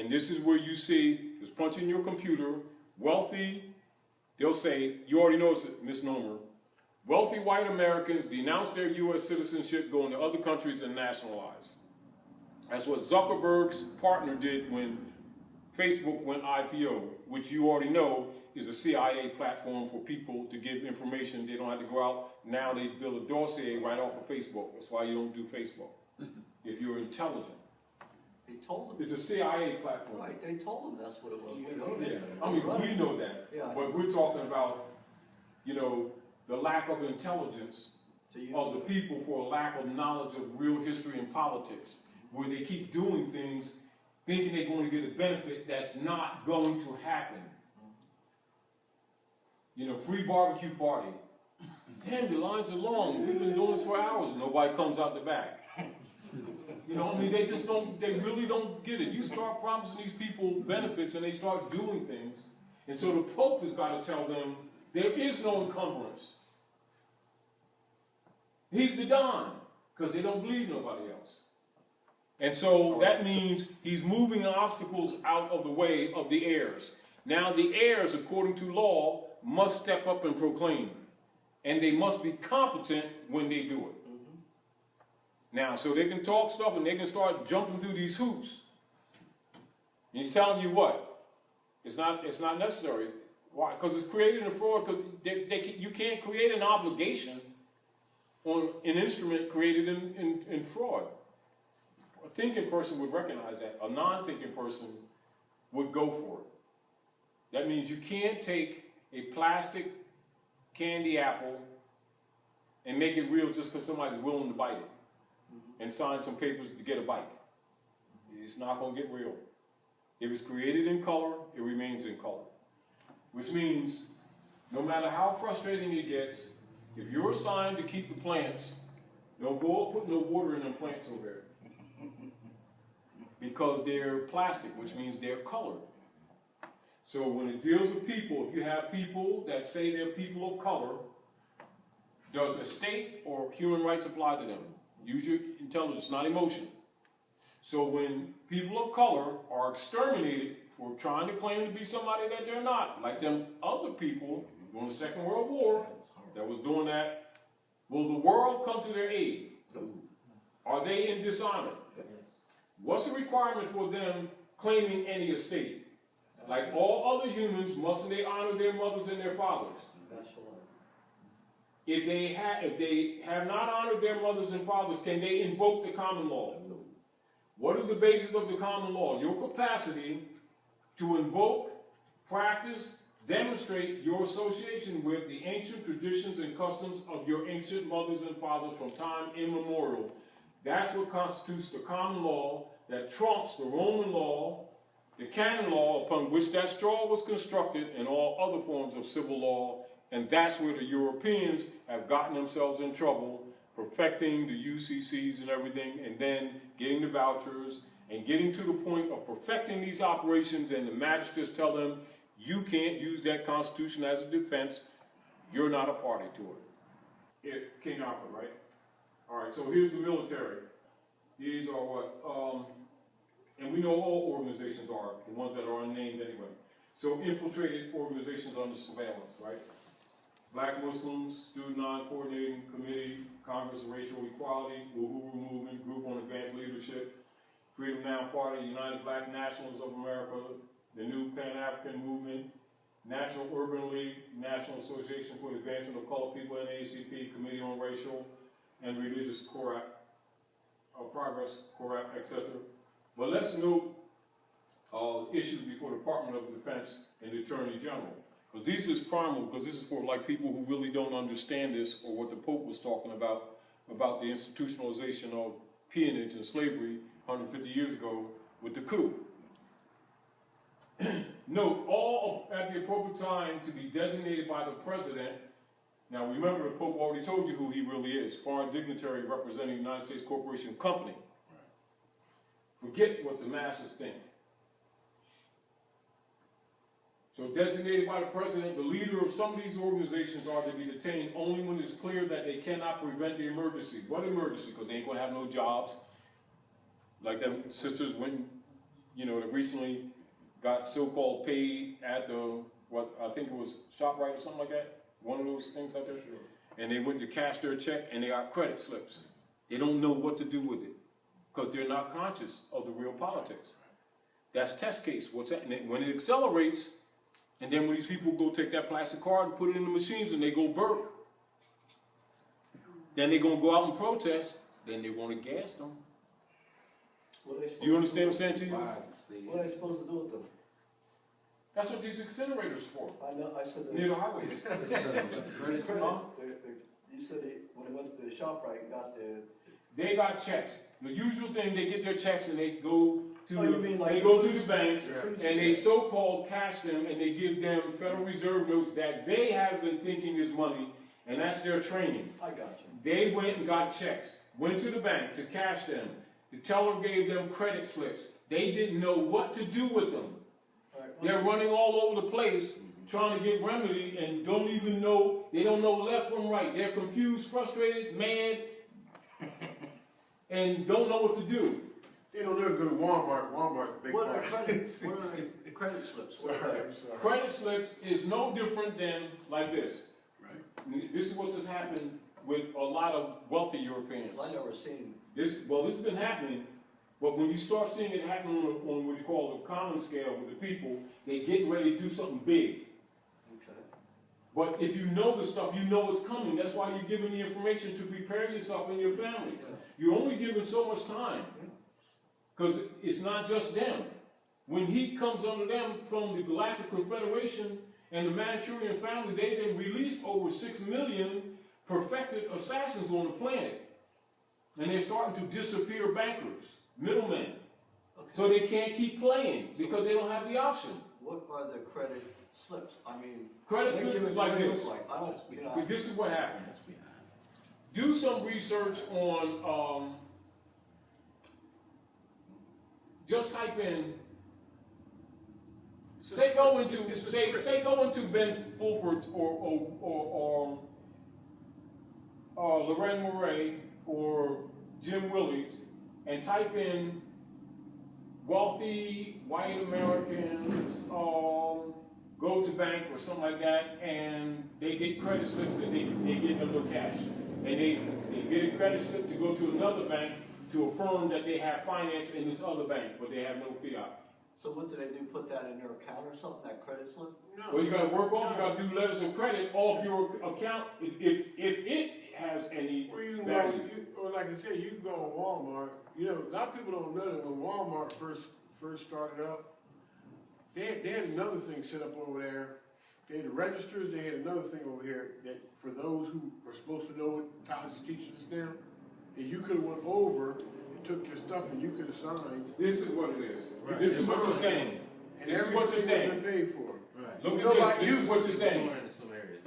and this is where you see, just punch in your computer, wealthy, they'll say, you already know it's a misnomer, wealthy white Americans denounce their U.S. citizenship, go into other countries and nationalize. That's what Zuckerberg's partner did when Facebook went IPO, which you already know is a CIA platform for people to give information. They don't have to go out. Now they build a dossier right off of Facebook. That's why you don't do Facebook. If you're intelligent. They told them. It's a CIA platform. Right, they told them that's what it was. Yeah, I mean, we know that. Yeah. But we're talking about, you know, the lack of intelligence of the people for a lack of knowledge of real history and politics, where they keep doing things thinking they're going to get a benefit that's not going to happen. You know, free barbecue party. Damn, the lines are long. We've been doing this for hours and nobody comes out the back. You know, I mean, they just don't, they really don't get it. You start promising these people benefits and they start doing things. And so the Pope has got to tell them, there is no encumbrance. He's the Don, because they don't believe nobody else. And so that means he's moving obstacles out of the way of the heirs. Now the heirs, according to law, must step up and proclaim. And they must be competent when they do it. Now, so they can talk stuff and they can start jumping through these hoops. And he's telling you what? It's not necessary. Why? Because it's created in fraud, because you can't create an obligation on an instrument created in fraud. A thinking person would recognize that. A non-thinking person would go for it. That means you can't take a plastic candy apple and make it real just because somebody's willing to bite it and sign some papers to get a bite. It's not going to get real. If it's created in color, it remains in color. Which means, no matter how frustrating it gets, if you're assigned to keep the plants, don't go put no water in them plants over there. Because they're plastic, which means they're colored. So when it deals with people, if you have people that say they're people of color, does a state or human rights apply to them? Use your intelligence, not emotion. So when people of color are exterminated for trying to claim to be somebody that they're not, like them other people during the Second World War that was doing that, will the world come to their aid? Are they in dishonor? What's the requirement for them claiming any estate? Like all other humans, mustn't they honor their mothers and their fathers? If they have not honored their mothers and fathers, can they invoke the common law? What is the basis of the common law? Your capacity to invoke, practice, demonstrate your association with the ancient traditions and customs of your ancient mothers and fathers from time immemorial. That's what constitutes the common law that trumps the Roman law, the canon law upon which that straw was constructed, and all other forms of civil law. And that's where the Europeans have gotten themselves in trouble, perfecting the UCCs and everything, and then getting the vouchers, and getting to the point of perfecting these operations, and the magistrates tell them, you can't use that Constitution as a defense, you're not a party to it. King Alfred, right? All right, so here's the military. These are what, and we know all organizations are, the ones that are unnamed anyway. So infiltrated organizations under surveillance, right? Black Muslims, Student Non-Coordinating Committee, Congress of Racial Equality, Uhuru Movement, Group on Advanced Leadership, Freedom Now Party, United Black Nationals of America, the New Pan-African Movement, National Urban League, National Association for the Advancement of Colored People, NAACP, Committee on Racial and Religious Progress, etc. But let's note issues before the Department of Defense and the Attorney General. Because these is primal, because this is for like people who really don't understand this, or what the Pope was talking about the institutionalization of peonage and slavery 150 years ago with the coup. Note, all at the appropriate time to be designated by the President. Now remember, the Pope already told you who he really is, foreign dignitary representing the United States Corporation Company. Forget what the masses think. So designated by the President, the leader of some of these organizations are to be detained only when it's clear that they cannot prevent the emergency. What emergency? Because they ain't going to have no jobs. Like them sisters went and that recently got so-called paid at the, what, I think it was ShopRite or something like that, one of those things out there. Sure. And they went to cash their check and they got credit slips. They don't know what to do with it because they're not conscious of the real politics. That's test case. What's that? And when it accelerates, and then when these people go take that plastic card and put it in the machines and they go burp, then they're gonna go out and protest. Then they're gonna gas them. What are they supposed Do you to understand what I'm saying to you? What are they supposed to do with them? That's what these incinerators for. I know, I said. Near the highways. Credit, Huh? you said when they went to the ShopRite and got the. They got checks. The usual thing, they get their checks and they go to Oh, you mean like they the go to fruits- the banks the fruits, and they yeah. so-called cash them and they give them Federal Reserve notes that they have been thinking is money, and that's their training. I got you. They went and got checks, went to the bank to cash them. The teller gave them credit slips. They didn't know what to do with them. All right, They're running all over the place trying to get remedy and don't even know, they don't know left from right. They're confused, frustrated, mad, and don't know what to do. They don't know to go to Walmart. Walmart's a big What are part. credit, what are the credit slips? What are Sorry, they? I'm sorry. Credit slips is no different than like this. Right. This is what's just happened with a lot of wealthy Europeans. I never seen. This has been happening, but when you start seeing it happen on what you call the common scale with the people, they get ready to do something big. Okay. But if you know the stuff, you know it's coming. That's why you're giving the information to prepare yourself and your families. Yeah. You're only given so much time. Because it's not just them. When heat comes under them from the Galactic Confederation and the Manchurian families, they've been released over 6 million perfected assassins on the planet. And they're starting to disappear bankers, middlemen. Okay. So they can't keep playing because they don't have the option. What are the credit slips? I mean. Credit they slips give is it like to me, this. like, I don't, you know. But this is what happened. Do some research on, just type in, say go into Ben Fulford or Loren Murray or Jim Willies and type in wealthy white Americans go to bank or something like that, and they get credit slips that they get them no cash. And they get a credit slip to go to another bank to affirm that they have finance in this other bank, but they have no fiat. So what do they do? Put that in their account or something? That credit slip? No. Well, you gotta work off, you gotta do letters of credit off your account if it has any Or you can value. go, or like I said, you can go on Walmart. A lot of people don't know that when Walmart first started up, they had another thing set up over there. They had the registers, they had another thing over here that for those who are supposed to know what Taj is teaching us now, and you could have went over and took your stuff and you could have signed. This is what it is. Right. This is what you're saying. And This is what you're everything saying. would have been paid for. Right. Look at Nobody this. This is uses what it. you're saying.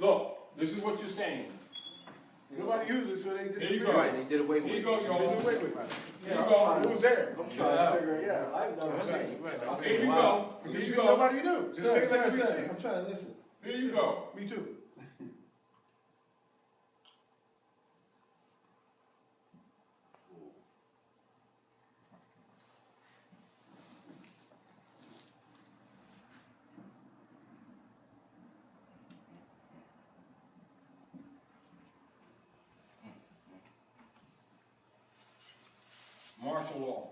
Look, this is what you're saying. Nobody uses it, so they just. There you go. Right, they did away with Here it. you go, They y'all. did away with it. Here you Yeah, go. It was there. I'm trying to figure it out. I've never Right. seen it. Right. Here you go. Here you go. Nobody knew. Just Sir, say sir, like we sir, said. I'm trying to listen. Here you go. Me too. Martial law.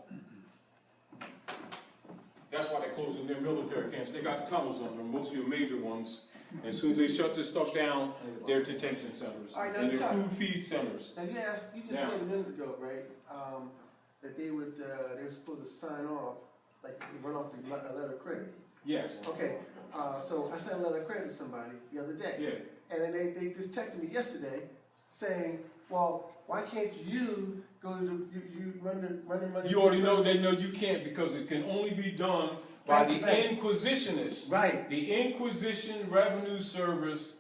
That's why they're closing their military camps. They got tunnels under them, most of your major ones. As soon as they shut this stuff down, they're detention centers. All right, now And they're Todd. food feed centers. Now you just Yeah. said a minute ago, right, that they were supposed to sign off, like run off a letter of credit. Yes. Okay, so I sent a letter of credit to somebody the other day, Yeah. and then they just texted me yesterday saying, well, why can't you go to you run the money? You already know they know you can't because it can only be done by the Inquisitionists. Right. The Inquisition Revenue Service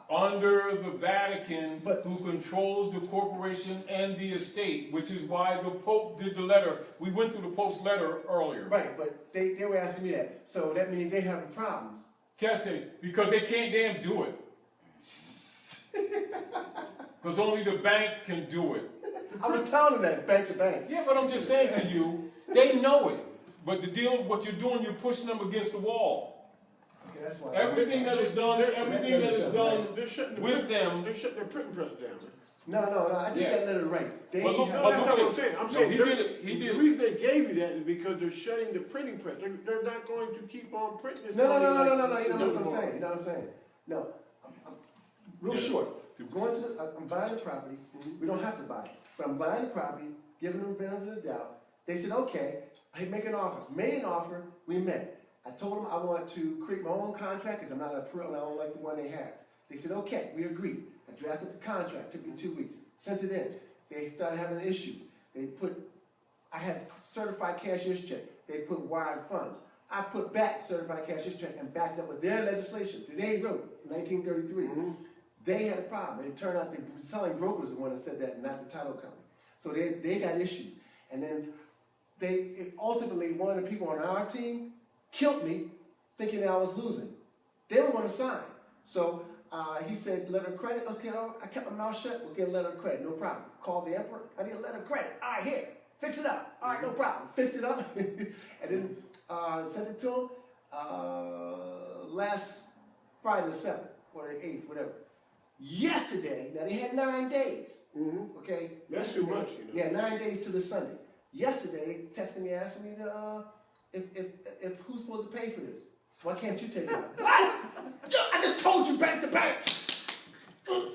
under the Vatican But- who controls the corporation and the estate, which is why the Pope did the letter. We went through the Pope's letter earlier. Right, but they were asking me that, so that means they having problems. Because they can't damn do it. Because only the bank can do it. I was telling them that, bank to bank. Yeah, but I'm just saying to you, they know it. But the deal, what you're doing, you're pushing them against the wall. Okay, that's why. Everything that is done, everything that is done They're shutting with them. They're shutting their printing press down. No, I did that letter right. They But look, have- No, that's not what I'm saying. I'm No, saying he they're- did it. He did the it. reason they gave you that is because they're shutting the printing press. They're not going to keep on printing this. No. You money know like what I'm the saying. market. You know what I'm saying. No, I'm real short. I'm buying the property. We don't have to buy it, but I'm buying the property, giving them the benefit of the doubt. They said, okay, hey, make an offer. Made an offer. We met. I told them I want to create my own contract because I'm not a pro and I don't like the one they have. They said, okay, we agreed. I drafted the contract. Took me 2 weeks. Sent it in. They started having issues. I had certified cashier's check. They put wired funds. I put back certified cashier's check and backed up with their legislation that they wrote in 1933. They had a problem. It turned out the selling broker was the one that said that, not the title company. So they got issues. And then ultimately, one of the people on our team killed me thinking that I was losing. They were going to sign. So he said, letter of credit. Okay, I kept my mouth shut. We'll get a letter of credit, no problem. Called the emperor. I need a letter of credit. All right, here. Fix it up. All right, no problem. Fixed it up. And then sent it to him last Friday the 7th or the 8th, whatever. Yesterday, now they had 9 days. Okay? That's too much, you know. Yeah, 9 days to the Sunday. Yesterday, texting me, asking me to, if who's supposed to pay for this? Why can't you take it out? What? I just told you back to back. But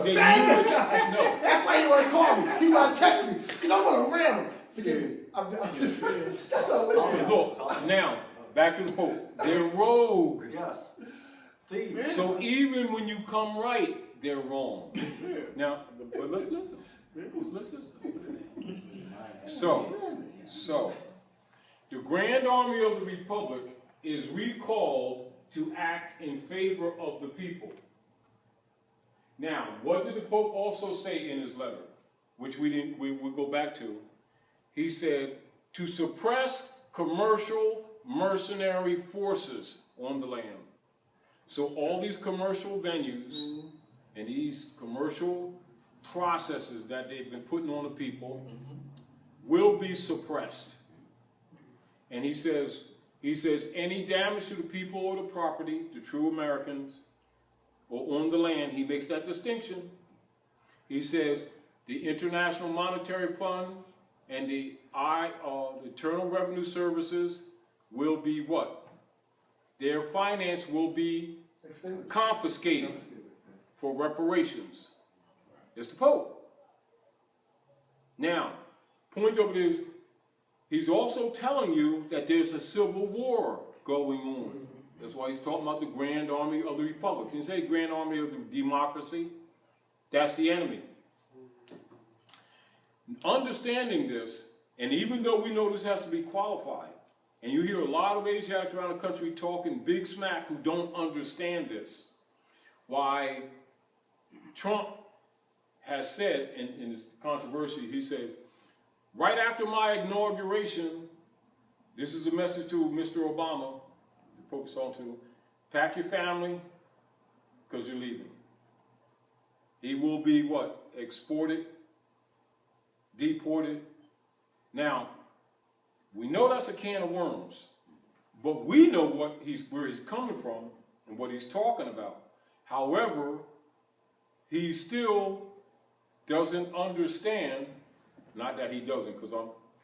they knew it. No. That's why he want to call me. He want to text me because I want to ram him. Forgive me. I'm just saying. That's all. Okay, look, now, back to the Pope. They're rogue. Yes. See, So even when you come right, they're wrong. Now, but let's listen. Let's listen. So, the Grand Army of the Republic is recalled to act in favor of the people. Now, what did the Pope also say in his letter, which we'll go back to? He said, to suppress commercial mercenary forces on the land. So all these commercial venues and these commercial processes that they've been putting on the people will be suppressed. And he says any damage to the people or the property, to true Americans, or on the land, he makes that distinction. He says the International Monetary Fund and the Internal Revenue Services will be what? Their finance will be confiscated for reparations. It's the Pope. Now, point of it is, he's also telling you that there's a civil war going on. That's why he's talking about the Grand Army of the Republic. He didn't say Grand Army of the Democracy. That's the enemy. Understanding this, and even though we know this has to be qualified, and you hear a lot of Asiatics around the country talking big smack who don't understand this, why Trump has said in his controversy, he says, right after my inauguration, this is a message to Mr. Obama, the Pope's on to, pack your family, because you're leaving. He will be what? Exported, deported. Now, we know that's a can of worms, but we know where he's coming from and what he's talking about. However, he still doesn't understand, not that he doesn't, because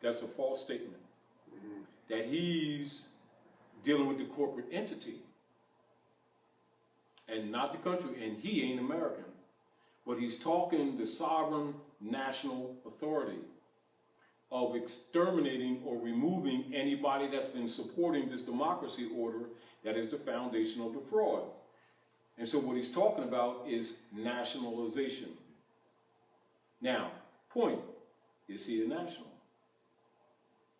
that's a false statement, that he's dealing with the corporate entity and not the country, and he ain't American. But he's talking the sovereign national authority of exterminating or removing anybody that's been supporting this democracy order that is the foundation of the fraud. And so what he's talking about is nationalization. Now, point, is he a national?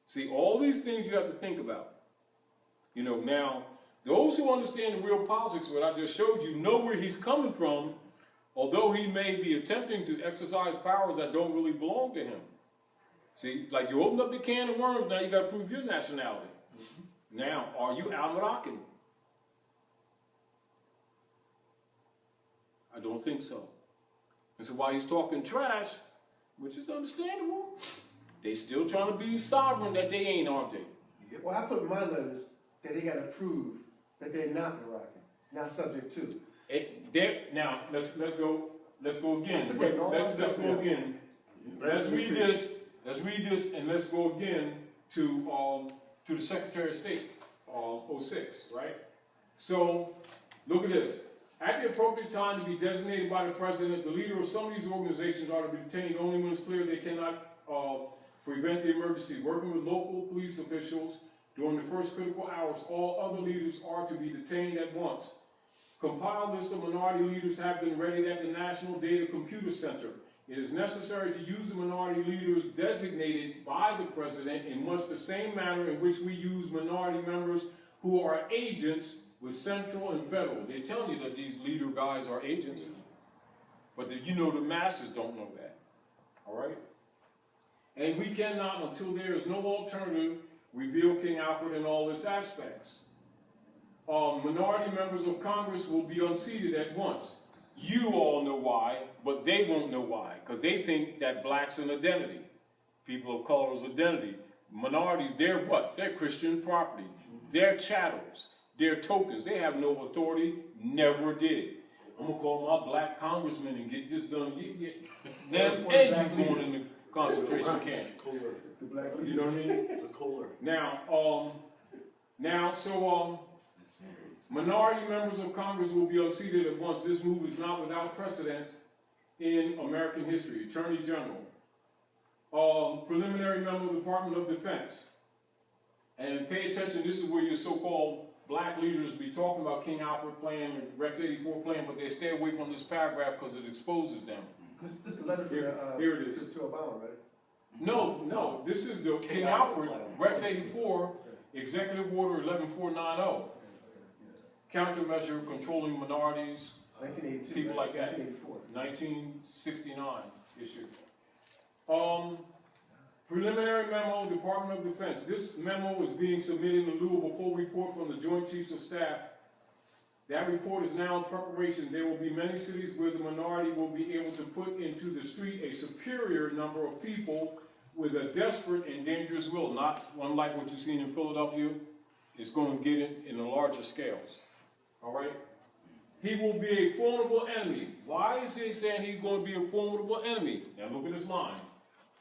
See, all these things you have to think about. You know, now, those who understand the real politics, what I just showed you, know where he's coming from, although he may be attempting to exercise powers that don't really belong to him. See, like you open up the can of worms, now you got to prove your nationality. Now, are you Al-Moroccan? I don't think so. And so while he's talking trash, which is understandable, They still trying to be sovereign that they ain't, aren't they? Well, I put in my letters that they gotta prove that they're not Moroccan, not subject to. Now, let's go again. Okay, no, Let's let's go go. again. Let's read this, and let's go again to the Secretary of State, 06, right? So, look at this. At the appropriate time to be designated by the President, the leader of some of these organizations are to be detained only when it's clear they cannot prevent the emergency. Working with local police officials during the first critical hours, all other leaders are to be detained at once. Compiled list of minority leaders have been ready at the National Data Computer Center. It is necessary to use the minority leaders designated by the President in much the same manner in which we use minority members who are agents with central and federal. They're telling you that these leader guys are agents, but the masses don't know that, all right? And we cannot, until there is no alternative, reveal King Alfred in all its aspects. Minority members of Congress will be unseated at once. You all know why, but they won't know why, because they think that black's an identity. People of color's identity. Minorities, they're what? They're Christian property. They're chattels. They're tokens. They have no authority, never did. I'm going to call my black congressman and get this done. Them and you going in the concentration camp. You know what I mean? The cooler. Minority members of Congress will be unseated at once. This move is not without precedent in American history. Attorney General. Preliminary member of the Department of Defense. And pay attention, this is where your so-called black leaders be talking about King Alfred plan and Rex 84 plan, but they stay away from this paragraph because it exposes them. This is the letter from Here it is. to Obama, right? No, this is the King Alfred, Rex 84, Executive Order 11490. Countermeasure controlling minorities, 1982. people like that. 1984. 1969 issue. Preliminary memo, Department of Defense. This memo is being submitted in lieu of a full report from the Joint Chiefs of Staff. That report is now in preparation. There will be many cities where the minority will be able to put into the street a superior number of people with a desperate and dangerous will, not unlike what you've seen in Philadelphia. It's going to get it in the larger scales. All right? He will be a formidable enemy. Why is he saying he's going to be a formidable enemy? Now look at this line.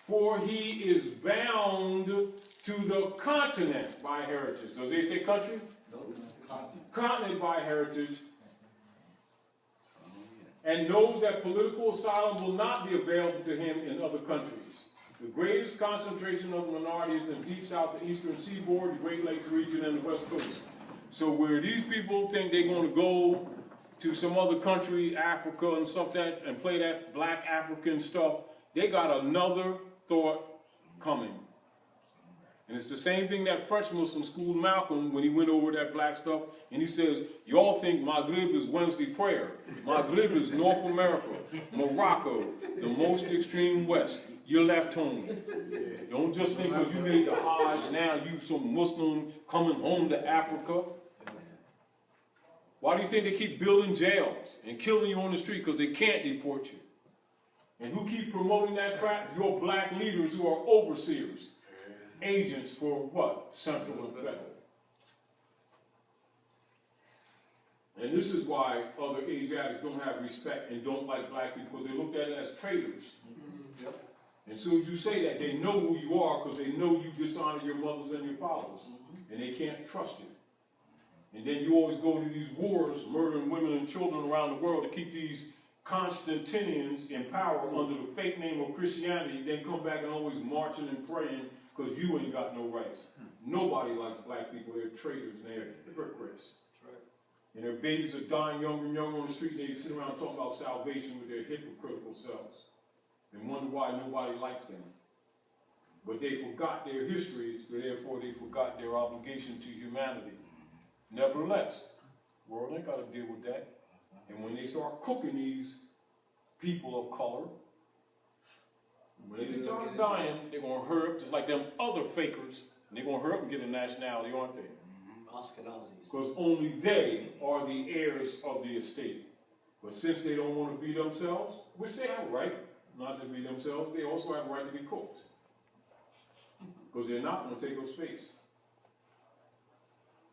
For he is bound to the continent by heritage. Does he say country? No, Continent by heritage. And knows that political asylum will not be available to him in other countries. The greatest concentration of minorities in the deep south, the eastern seaboard, the Great Lakes region, and the west coast. So where these people think they're going to go to some other country, Africa and stuff that, and play that black African stuff, they got another thought coming. And it's the same thing that French Muslim schooled Malcolm when he went over that black stuff, and he says, y'all think Maghrib is Wednesday prayer. Maghrib is North America, Morocco, the most extreme west. You're left home. Don't just think because you made the Hajj, now you some Muslim coming home to Africa. Why do you think they keep building jails and killing you on the street? Because they can't deport you. And who keep promoting that crap? Your black leaders who are overseers, agents for what? Central and federal. And this is why other Asiatics don't have respect and don't like black people, because they looked at it as traitors. Yep. And as soon as you say that, they know who you are because they know you dishonor your mothers and your fathers. And they can't trust you. And then you always go to these wars, murdering women and children around the world to keep these Constantinians in power under the fake name of Christianity, then come back and always marching and praying because you ain't got no rights. Nobody likes black people. They're traitors and they're hypocrites. That's right. And their babies are dying younger and younger on the street, and they sit around talking about salvation with their hypocritical selves and wonder why nobody likes them. But they forgot their histories, so therefore they forgot their obligation to humanity. Nevertheless, the world ain't got to deal with that. And when they start cooking these people of color, when they start dying, they're going to hurry up just like them other fakers, and they're going to hurry up and get a nationality, aren't they? Ashkenazis. Because only they are the heirs of the estate. But since they don't want to be themselves, which they have a right not to be themselves, they also have a right to be cooked. because they're not gonna take up space.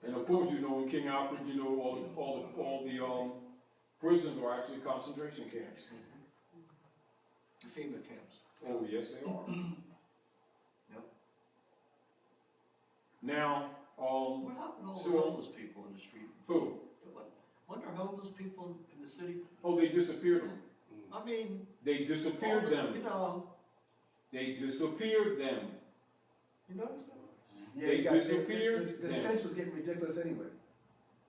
And of course, you know, in King Alfred, you know, all the prisons are actually concentration camps. The FEMA camps. Oh, yes, they are. Yep. Now, What happened to all the so- homeless people in the street? who? Weren't there homeless people in the city? Oh, they disappeared them. I mean, They all disappeared the- them. You know, They disappeared them. you notice that? Yeah, They you got- disappeared The then. stench was getting ridiculous anyway.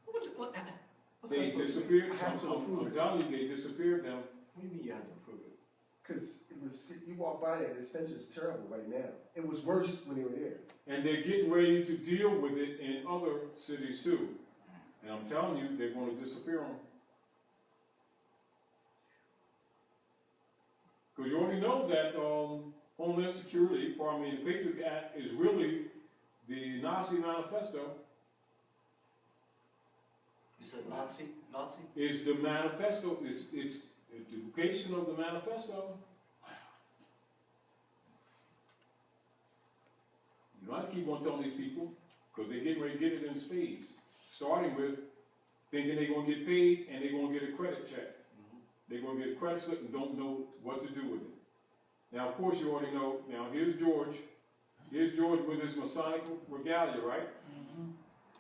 What's They that supposed to disappeared. I have to approve I'm it. telling you, they disappeared them. What do you mean you had to approve it? Because it was, you walk by there, the stench is terrible right now. It was worse when they were there. And they're getting ready to deal with it in other cities too. And I'm telling you, they're going to disappear them. Because you already know that Homeland Security, the Patriot Act, is really the Nazi manifesto. You said Nazi? Nazi? It's the manifesto. It's a duplication of the manifesto. You know, I keep on telling these people, because they're getting ready to get it in spades. Starting with thinking they're going to get paid and they're going to get a credit check. They're going to get a credit slip and don't know what to do with it. Now, of course, you already know. Now, here's George. Here's George with his Masonic regalia, right?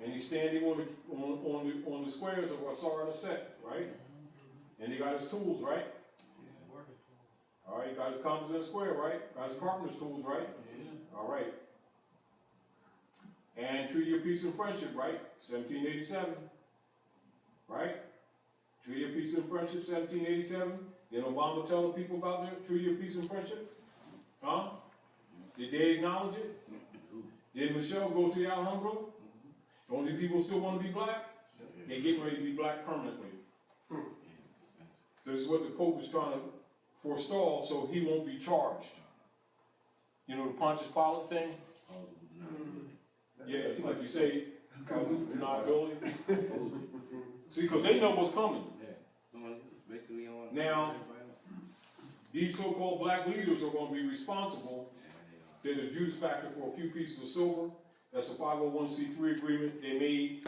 And he's standing on the squares of Asara set, right? And he got his tools, right? All right, got his compass in the square, right? Got his carpenter's tools, right? All right. And Treaty of Peace and Friendship, right? 1787, right? Treaty of Peace and Friendship, 1787. Did Obama tell the people about the Treaty of Peace and Friendship? Huh? Did they acknowledge it? Did Michelle go to the Alhambra? Don't these people still want to be black? They're getting ready to be black permanently. This is what the Pope is trying to forestall so he won't be charged. You know the Pontius Pilate thing? Yeah, it's like you say, deniability. See, because they know what's coming. Now, these so-called black leaders are going to be responsible. They're the Judas factor for a few pieces of silver. That's a 501c3 agreement they made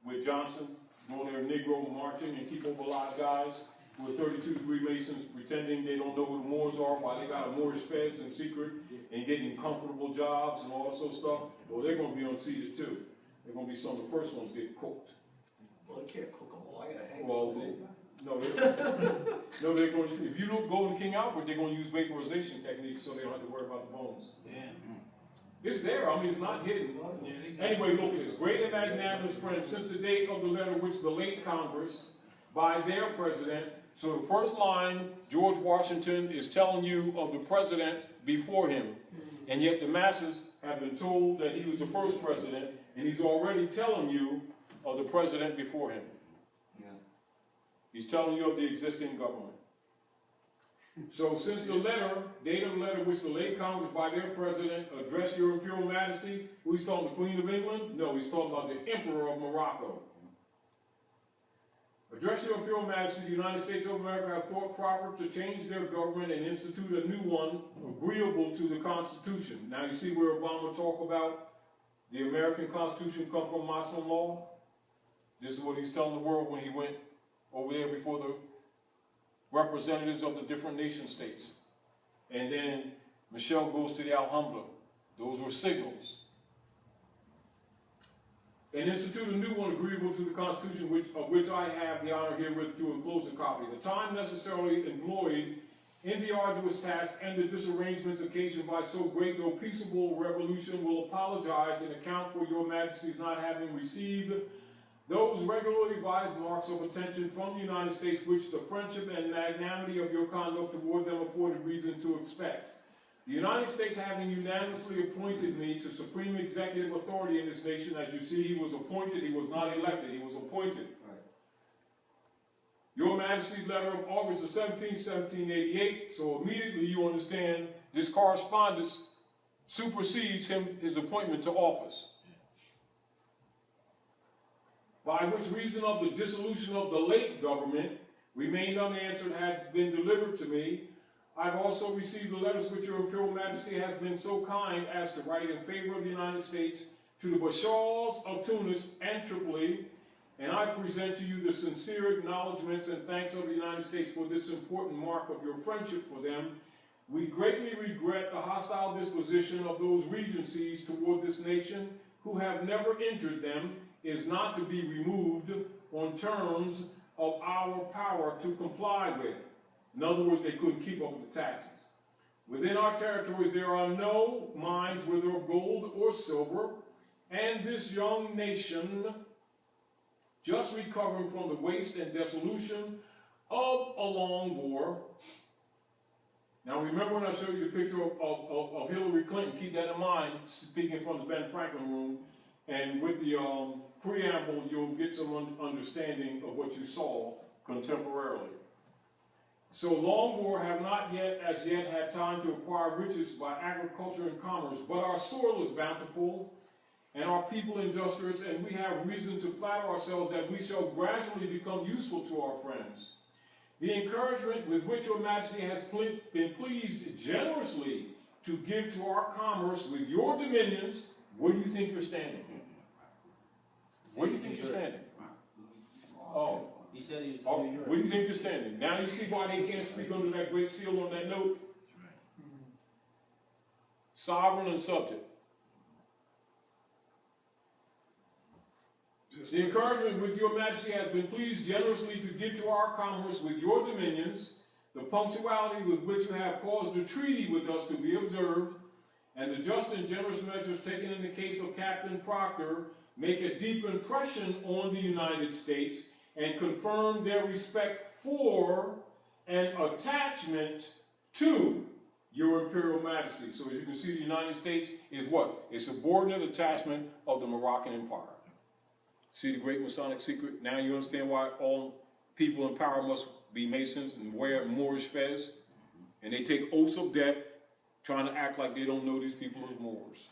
with Johnson, going there Negro marching and keep over a lot of guys who are 32 Freemasons pretending they don't know who the Moors are while they got a Moorish feds in secret and getting comfortable jobs and all that sort of stuff. Well, they're going to be unseated too. They're going to be some of the first ones getting cooked. Well, they can't cook them all. I gotta hang Well, they're going to, if you go to King Alfred, they're going to use vaporization techniques so they don't have to worry about the bones. It's there, I mean, it's not hidden. Anyway, look at this. Great and magnanimous friend, since the date of the letter which the late Congress, by their president, so the first line, George Washington is telling you of the president before him, and yet the masses have been told that he was the first president, and he's already telling you of the president before him. He's telling you of the existing government. So since the letter, date of the letter which the late Congress by their president addressed your imperial majesty, who he's talking, the Queen of England? No, he's talking about the Emperor of Morocco. Address your imperial majesty, the United States of America have thought proper to change their government and institute a new one agreeable to the Constitution. Now you see where Obama talked about the American Constitution come from Muslim law? This is what he's telling the world when he went over there before the representatives of the different nation states. And then Michelle goes to the Alhambra. Those were signals. And institute a new one agreeable to the Constitution, of which I have the honor herewith to enclose a copy. The time necessarily employed in the arduous task and the disarrangements occasioned by so great though peaceable revolution will apologize and account for your majesty's not having received those regularly advised marks of attention from the United States which the friendship and magnanimity of your conduct toward them afforded reason to expect. The United States having unanimously appointed me to supreme executive authority in this nation, as you see, he was appointed, he was not elected, he was appointed. Right. Your Majesty's letter of August the 17th, 1788, so immediately you understand this correspondence supersedes his appointment to office. By which reason of the dissolution of the late government remained unanswered had been delivered to me, I've also received the letters which your Imperial Majesty has been so kind as to write in favor of the United States to the Bashars of Tunis and Tripoli, and I present to you the sincere acknowledgments and thanks of the United States for this important mark of your friendship for them. We greatly regret the hostile disposition of those regencies toward this nation who have never injured them, is not to be removed on terms of our power to comply with. In other words, they couldn't keep up with the taxes. Within our territories, there are no mines, whether of gold or silver, and this young nation, just recovering from the waste and dissolution of a long war. Now remember when I showed you the picture of Hillary Clinton, keep that in mind, speaking from the Ben Franklin room, and with the preamble, you'll get some understanding of what you saw contemporarily. So long war have not yet, as yet, had time to acquire riches by agriculture and commerce, but our soil is bountiful, and our people industrious, and we have reason to flatter ourselves that we shall gradually become useful to our friends. The encouragement with which your Majesty has been pleased generously to give to our commerce with your dominions, where do you think you're standing? Where do you think you're standing? Oh. He said he was. Oh, where do you think you're standing? Now you see why they can't speak under that great seal on that note? Sovereign and subject. The encouragement with your Majesty has been pleased generously to give to our commerce with your dominions, the punctuality with which you have caused a treaty with us to be observed, and the just and generous measures taken in the case of Captain Proctor make a deep impression on the United States and confirm their respect for and attachment to your Imperial Majesty. So as you can see, the United States is what? A subordinate attachment of the Moroccan Empire. See the great Masonic secret? Now you understand why all people in power must be Masons and wear Moorish fez? And they take oaths of death trying to act like they don't know these people as Moors.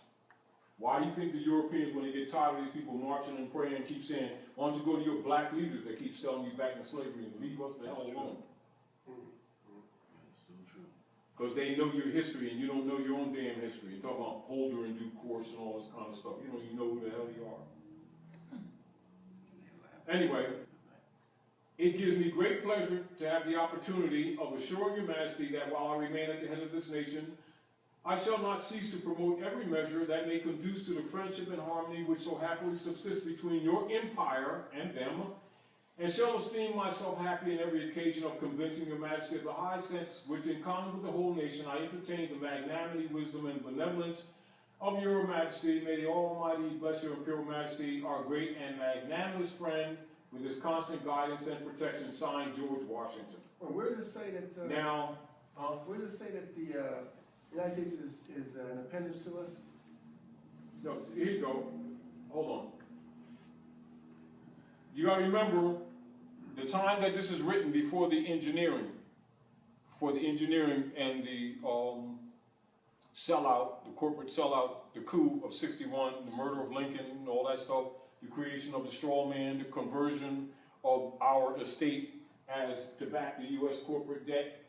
Why do you think the Europeans, when they get tired of these people marching and praying, keep saying, why don't you go to your black leaders that keep selling you back into slavery and leave us the hell alone? Because they know your history and you don't know your own damn history. You talk about Holder in due course and all this kind of stuff. You don't even know who the hell you are. Anyway, it gives me great pleasure to have the opportunity of assuring your Majesty that while I remain at the head of this nation, I shall not cease to promote every measure that may conduce to the friendship and harmony which so happily subsists between your empire and them, and shall esteem myself happy in every occasion of convincing your Majesty of the high sense which, in common with the whole nation, I entertain the magnanimity, wisdom, and benevolence of your Majesty. May the Almighty bless your Imperial Majesty, our great and magnanimous friend, with his constant guidance and protection. Signed, George Washington. Well, where does it say that? Now, where does it say that the United States is an appendage to us? no, here you go. Hold on. You got to remember the time that this is written before the engineering, and the sellout, the corporate sellout, the coup of '61, the murder of Lincoln, and all that stuff, the creation of the straw man, the conversion of our estate as to back the U.S. corporate debt,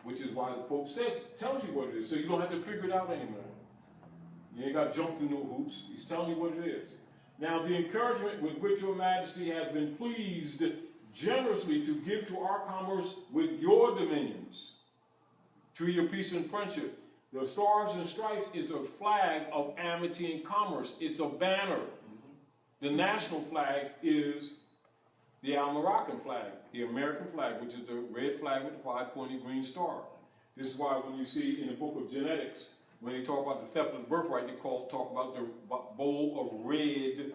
which is why the Pope tells you what it is, so you don't have to figure it out anymore. You ain't got to jump through no hoops. He's telling you what it is. Now, the encouragement with which your Majesty has been pleased generously to give to our commerce with your dominions, treaty of peace and friendship. The Stars and Stripes is a flag of amity and commerce. It's a banner. The national flag is the Al-Moroccan flag, the American flag, which is the red flag with the 5-pointed green star. This is why when you see in the book of genetics, when they talk about the theft of the birthright, they talk about the bowl of red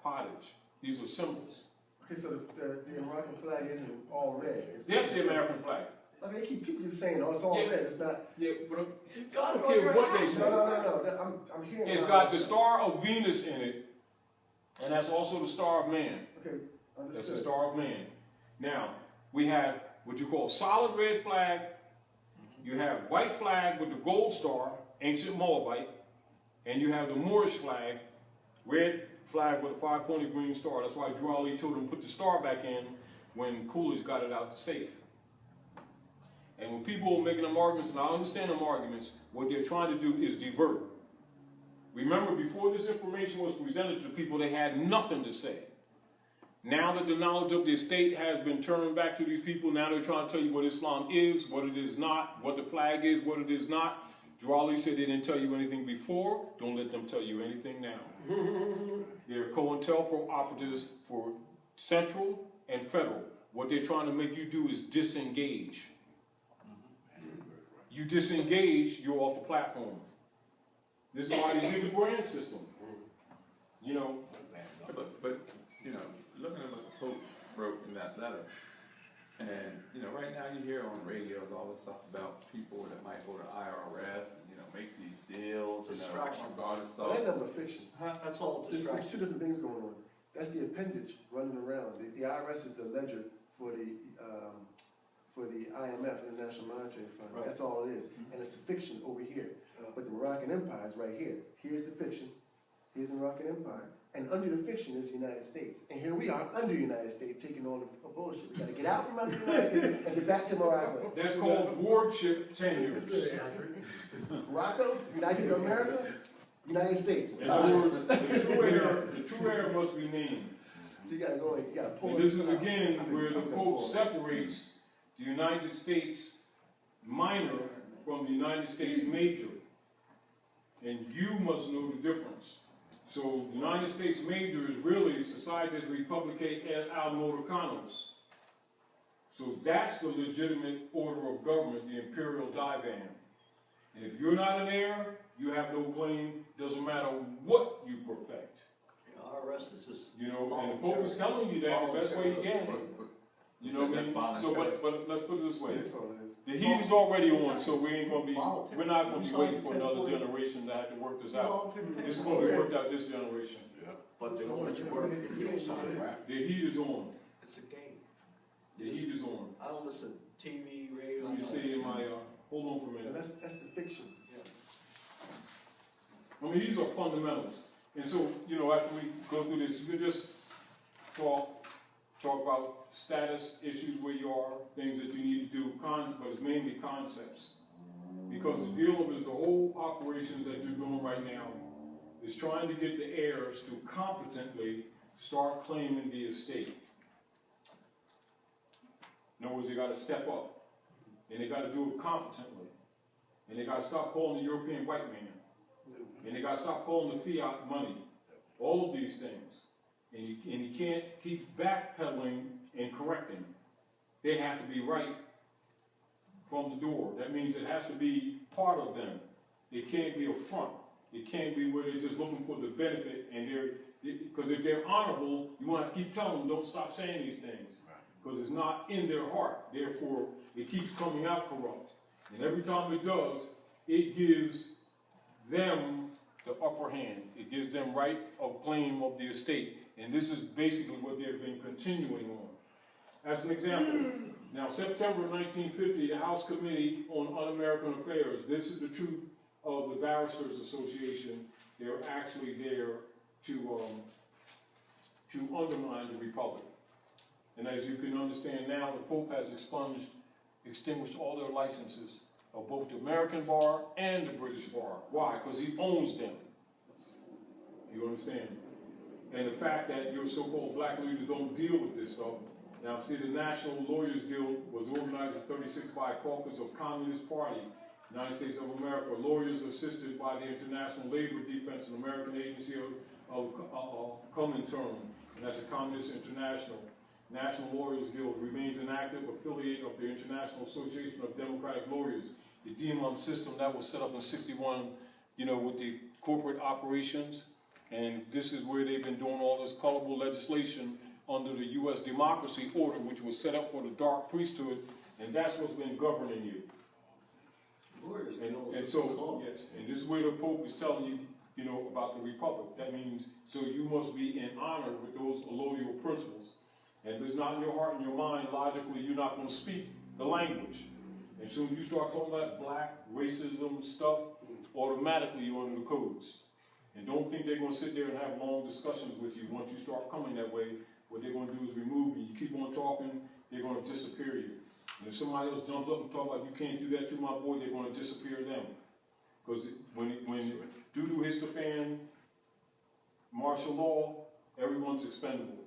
pottage. These are symbols. Okay, so the American flag isn't all red. Yes, the American flag. Okay, people keep saying, oh, it's all red. It's not. Yeah, but I don't care what they say. No. I'm hearing. It's got the star of Venus in it, and that's also the star of man. Okay, understood. That's the star of man. Now, we have what you call solid red flag. You have white flag with the gold star, ancient Moabite, and you have the Moorish flag, red flag with a 5-pointed green star. That's why Drew Ali told him to put the star back in when Coolidge got it out the safe. And when people are making them arguments, and I understand them arguments, what they're trying to do is divert. Remember, before this information was presented to people, they had nothing to say. Now that the knowledge of the estate has been turned back to these people, now they're trying to tell you what Islam is, what it is not, what the flag is, what it is not. Jawali said they didn't tell you anything before. Don't let them tell you anything now. They're COINTELPRO operatives for central and federal. What they're trying to make you do is disengage. You disengage, you're off the platform. This is why they did the brand system. You know. But you know, looking at what the Pope wrote in that letter, and you know, right now you hear on the radio all this stuff about people that might go to IRS and make these deals. Distraction. That's never fiction. That's all There's distraction. two different things going on. That's the appendage running around. The IRS is the ledger for the IMF, International Monetary Fund. Right. That's all it is. And it's the fiction over here. But the Moroccan Empire is right here. Here's the fiction. Here's the Moroccan Empire. And under the fiction is the United States. And here we are under the United States taking on the bullshit. We got to get out from under the United States and get back to Morocco. That's called wardship tenures. Morocco, United States of America, United States. In other words, the true heir must be named. So you got to go and you got to pull And it this is out. again where the Pope separates the United States minor from the United States major. And you must know the difference. So the United States major is really Societas Republicae et Almoricanos. So that's the legitimate order of government, the imperial divan. And if you're not an heir, you have no claim, doesn't matter what you perfect. IRS is just And the Pope is telling you that the best way he can. You know what I mean? So, but let's put it this way. That's all it is. The heat is already on, so we're not going to be waiting for another generation to have to work this out. This is going to be worked out this generation. But they don't let you work if you don't sign it. The heat is on. It's a game. The heat is on. I don't listen to TV, radio. Let me see in my, hold on for a And minute. that's the fiction. I mean, these are fundamentals. And so, after we go through this, you can just talk about status issues where you are, things that you need to do, but it's mainly concepts. Because the deal of it is the whole operations that you're doing right now is trying to get the heirs to competently start claiming the estate. In other words, they got to step up. And they got to do it competently. And they got to stop calling the European white man. And they got to stop calling the fiat money. All of these things. And you can't keep backpedaling and correcting. They have to be right from the door. That means it has to be part of them. It can't be a front. It can't be where they're just looking for the benefit and because if they're honorable, you want to keep telling them, don't stop saying these things. Because it's not in their heart. Therefore, it keeps coming out corrupt. And every time it does, it gives them the upper hand. It gives them right of claim of the estate. And this is basically what they've been continuing on. As an example, now September 1950, the House Committee on Un-American Affairs, this is the truth of the Barristers Association. They're actually there to undermine the Republic. And as you can understand now, the Pope has extinguished all their licenses of both the American bar and the British bar. Why? Because he owns them. You understand? And the fact that your so-called black leaders don't deal with this stuff. Now, see, the National Lawyers Guild was organized in 36 by a caucus of Communist Party, United States of America, lawyers assisted by the International Labor Defense and American Agency of Comintern, and that's the Communist International. National Lawyers Guild remains an active affiliate of the International Association of Democratic Lawyers. The demon system that was set up in '61, with the corporate operations, and this is where they've been doing all this colorful legislation under the U.S. democracy order, which was set up for the dark priesthood, and that's what's been governing you. And so, yes, and this is where the Pope is telling you, about the Republic. That means, so you must be in honor with those allodial principles. And if it's not in your heart and your mind, logically, you're not going to speak the language. And as soon as you start talking about black racism stuff, automatically you're under the codes. And don't think they're going to sit there and have long discussions with you. Once you start coming that way, what they're going to do is remove you. You keep on talking, they're going to disappear you. And if somebody else jumps up and talks like, you can't do that to my boy, they're gonna disappear them. Because when due to Histopan martial law, everyone's expendable.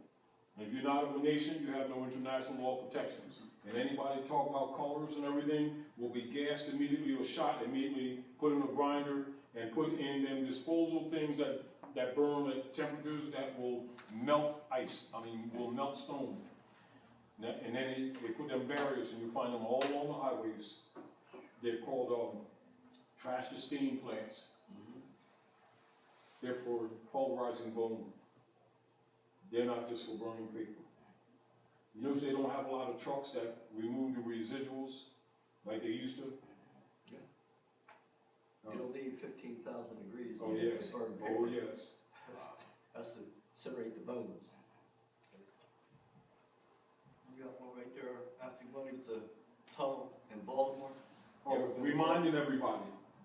And if you're not of a nation, you have no international law protections. And anybody talk about colors and everything will be gassed immediately or shot immediately, put in a grinder, and put in them disposal things that burn at temperatures that will melt ice, will melt stone. And then they put them barriers, and you find them all along the highways. They're called trash to steam plants. They're for pulverizing bone. They're not just for burning paper. You notice they don't have a lot of trucks that remove the residuals like they used to? It'll need 15,000 degrees. Oh, yes. to burn Oh, paper. yes. Has to incinerate the bones. You got one right there after you went into the tunnel in Baltimore. Oh, reminding everybody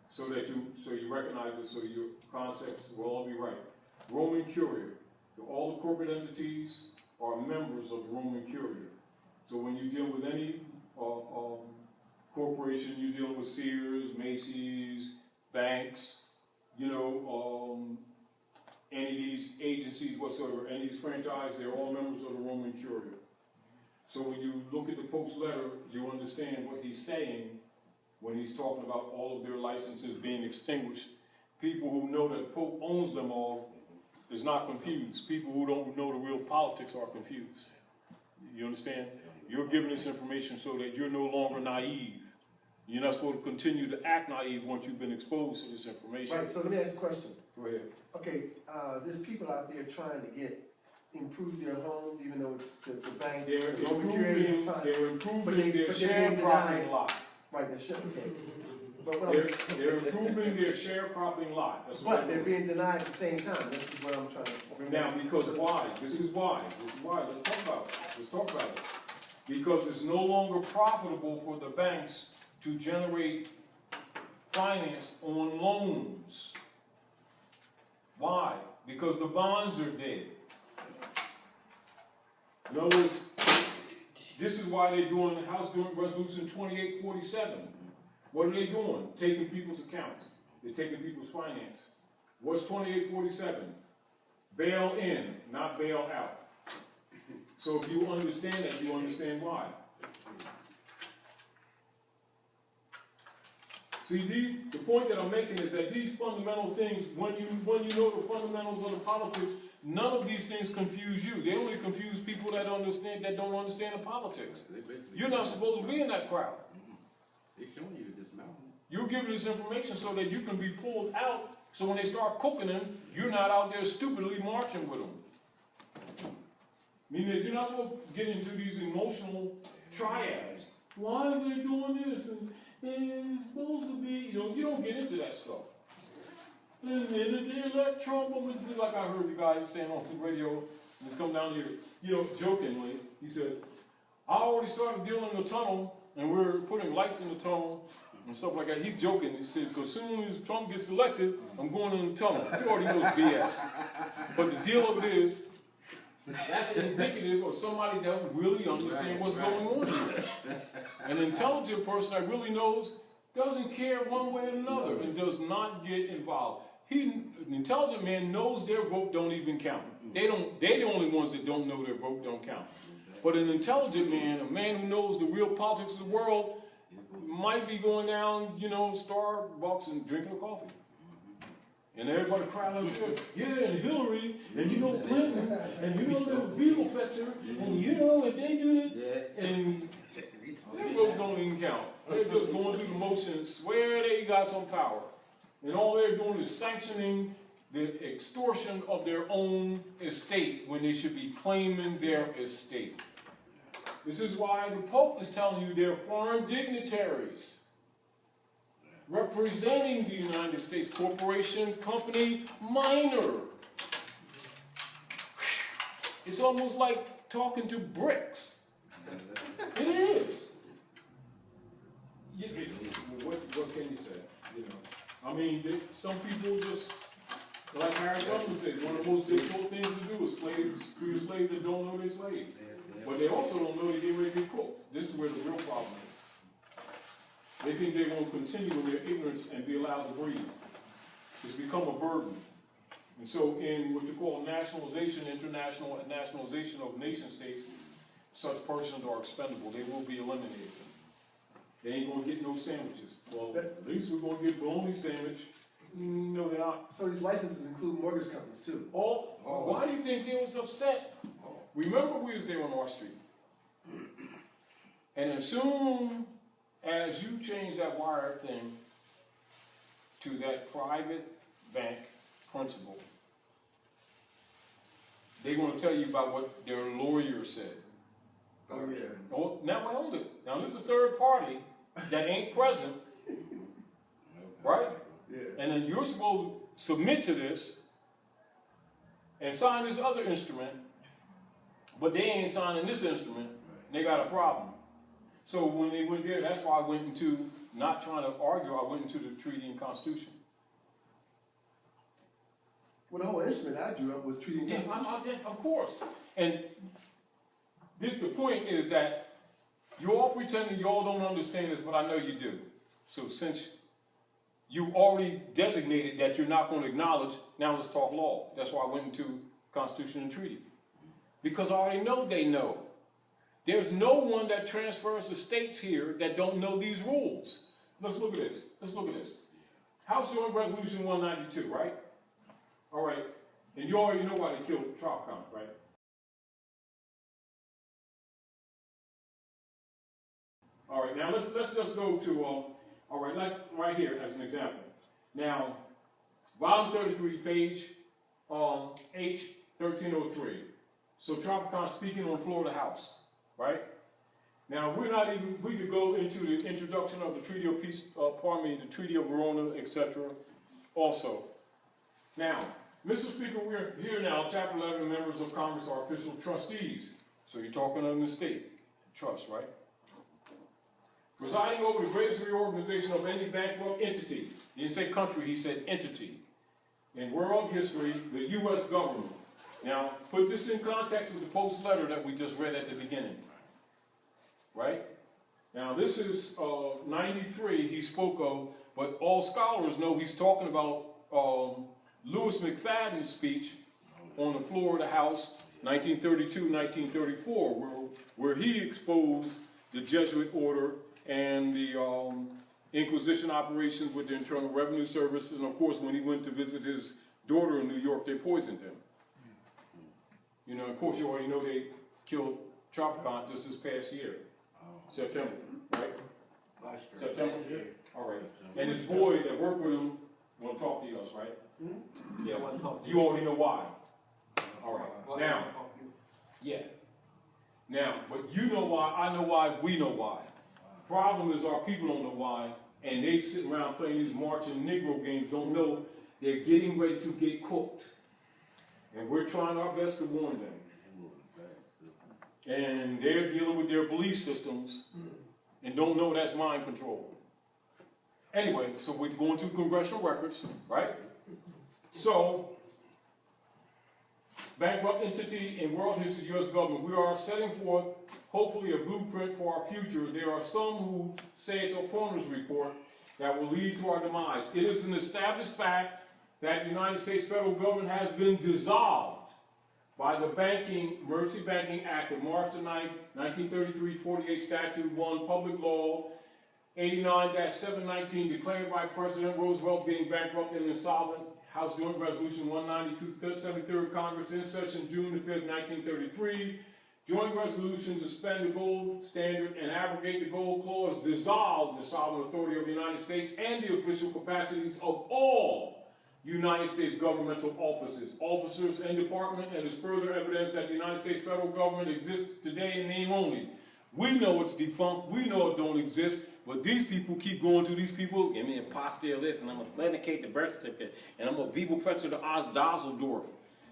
so you recognize it, so your concepts will all be right. Roman Curia. All the corporate entities are members of the Roman Curia. So when you deal with any corporation, you're dealing with Sears, Macy's, banks, any of these agencies whatsoever, any of these franchises, they're all members of the Roman Curia. So when you look at the Pope's letter, you understand what he's saying when he's talking about all of their licenses being extinguished. People who know that the Pope owns them all is not confused. People who don't know the real politics are confused. You understand? You're giving this information so that you're no longer naive. You're not supposed to continue to act naive once you've been exposed to this information. Right, so let me ask you a question. Go ahead. Okay, there's people out there trying to improve their homes, even though it's the bank. They're the improving fund. their but they're being sharecropping denied. lot. Right, okay. But what I'm They're improving their sharecropping lot. That's what but they're being denied at the same time. This is what I'm trying to. Now, because why? This is why. Let's talk about it. Because it's no longer profitable for the banks to generate finance on loans. Why? Because the bonds are dead. In other words, this is why they're doing the House Joint Resolution 2847. What are they doing? Taking people's accounts. They're taking people's finance. What's 2847? Bail in, not bail out. So if you understand that, you understand why. See, the point that I'm making is that these fundamental things, when you know the fundamentals of the politics, none of these things confuse you. They only confuse people that don't understand the politics. You're not supposed to be in that crowd. They're showing you this mountain. You're giving this information so that you can be pulled out, so when they start cooking them, you're not out there stupidly marching with them. Meaning you're not supposed to get into these emotional triads. Why are they doing this? And it's supposed to be, you don't get into that stuff. And they let Trump, like I heard the guy saying on the radio, and it's come down here, jokingly, he said, I already started building the tunnel, and we're putting lights in the tunnel, and stuff like that. He's joking. He said, because soon as Trump gets elected, I'm going in the tunnel. He already knows BS. But the deal of it is, that's indicative of somebody that don't really understand what's going on here. An intelligent person that really knows doesn't care one way or another and does not get involved. An intelligent man knows their vote don't even count. They're the only ones that don't know their vote don't count. But an intelligent man, a man who knows the real politics of the world, might be going down, Starbucks and drinking a coffee. And everybody crying out, yeah, and Hillary, and Clinton, and the Beagle Fester, and if they do it, and their votes don't even count. They're just going through the motions, swear they got some power. And all they're doing is sanctioning the extortion of their own estate when they should be claiming their estate. This is why the Pope is telling you they're foreign dignitaries representing the United States corporation, company, minor. It's almost like talking to bricks. It is. What can you say? Some people just, like Harry Tubman said, one of the most difficult things to do is be a slave that don't know they're slaves. But they also don't know that they're ready to be cooked. This is where the real problem is. They think they're going to continue in their ignorance and be allowed to breathe. It's become a burden. And so in what you call nationalization, international nationalization of nation states, such persons are expendable. They will be eliminated. They ain't going to get no sandwiches. Well, at least we're going to get bologna sandwich. No, they're not. So these licenses include mortgage companies too. Why do you think they was upset? Remember we was there on R Street. And as soon as you change that wire thing to that private bank principal, they're going to tell you about what their lawyer said. Oh yeah. Oh, now hold it. Now this is a third party that ain't present, right? Yeah. And then you're supposed to submit to this and sign this other instrument, but they ain't signing this instrument. They got a problem. So when they went there, that's why I went into, not trying to argue, I went into the treaty and constitution. Well, the whole instrument I drew up was treating. Yeah, of course. And the point is that you all pretending you all don't understand this, but I know you do. So since you've already designated that you're not going to acknowledge, now let's talk law. That's why I went into Constitution and Treaty. Because I already know they know. There's no one that transfers the states here that don't know these rules. Let's look at this. Let's look at this. House Joint Resolution 192, right? All right. And you already know why they killed Tropicon, right? All right, now let's just go to, all right, let's, right here as an example. Now, volume 33, page H 1303. So Tropicon speaking on the floor of the House, right? Now, we could go into the introduction of the Treaty of Peace, the Treaty of Verona, etc. also. Now, Mr. Speaker, we're here now, Chapter 11, members of Congress are official trustees. So you're talking on the state, trust, right? Presiding over the greatest reorganization of any bankrupt entity. He didn't say country, he said entity. In world history, the U.S. government. Now, put this in context with the Post letter that we just read at the beginning. Right? Now, this is 93 he spoke of, but all scholars know he's talking about Louis McFadden's speech on the floor of the House, 1932-1934, where he exposed the Jesuit order and the Inquisition operations with the Internal Revenue Service, and of course, when he went to visit his daughter in New York, they poisoned him. You know, of course, you already know they killed Tropicon just this past year, September, right? Last year. September? All right. And his boy that worked with him will talk to us, right? Mm-hmm. Yeah. I want to talk to You already know why. All right. Well, Now, I want to talk to you. yeah. Now, but you know why, I know why, we know why. Problem is our people don't know why, and they sit around playing these marching Negro games, don't know they're getting ready to get cooked. And we're trying our best to warn them. And they're dealing with their belief systems and don't know that's mind control. Anyway, so we're going to congressional records, right? So, bankrupt entity in world history, U.S. government, we are setting forth, hopefully, a blueprint for our future. There are some who say it's a coroner's report that will lead to our demise. It is an established fact that the United States federal government has been dissolved by the Emergency Banking Act of March 9, 1933, 48 Statute 1, Public Law 89-719, declared by President Roosevelt being bankrupt and insolvent. House Joint Resolution 192, 73rd Congress in session June 5, 1933. Joint resolution to suspend the gold standard and abrogate the gold clause, dissolve the sovereign authority of the United States and the official capacities of all United States governmental offices, officers, and department, and is further evidence that the United States federal government exists today in name only. We know it's defunct, we know it don't exist, but these people keep going to these people, give me a apostille list, and I'm going to authenticate the birth certificate, and I'm going to Bibelfetcher the Osdosseldorf.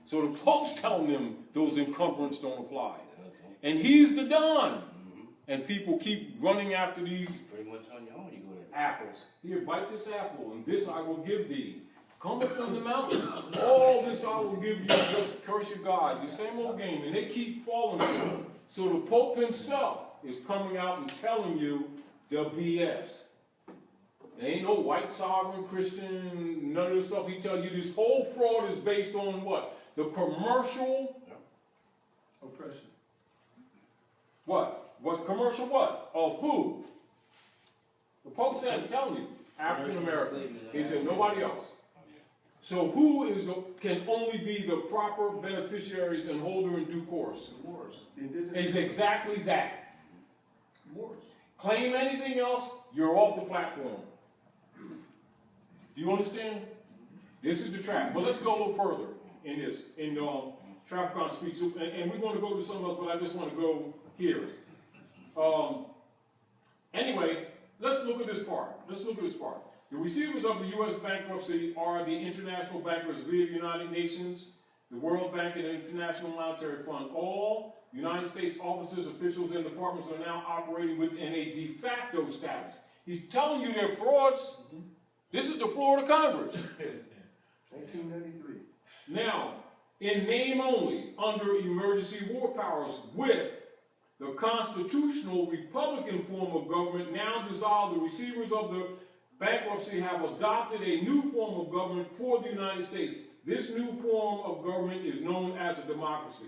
So the Pope's telling them those encumbrances don't apply. And he's the Don. And people keep running after these apples. Here, bite this apple, and this I will give thee. Come up from the mountain. All this I will give you, just curse your God. The same old game. And they keep falling to it. So the Pope himself is coming out and telling you the BS. There ain't no white sovereign Christian, none of this stuff. He tells you this whole fraud is based on what? The commercial Oppression. what? What commercial what? Of who? The Pope said, I'm telling you, African Americans. He said nobody else. So who is can only be the proper beneficiaries and holder in due course? The Moors. The indigenous. It's exactly that. Moors. Claim anything else, you're off the platform. Do you understand? This is the trap. But let's go a little further in this. In Trafficon speaks, and we're going to go to some else, but I just want to go here. Anyway, let's look at this part. Let's look at this part. The receivers of the U.S. bankruptcy are the international bankers via the United Nations, the World Bank, and the International Monetary Fund. All United States officers, officials, and departments are now operating within a de facto status. He's telling you they're frauds. This is the Florida Congress. 1993. Now, in name only, under emergency war powers, with the constitutional Republican form of government now dissolved, the receivers of the bankruptcy have adopted a new form of government for the United States. This new form of government is known as a democracy.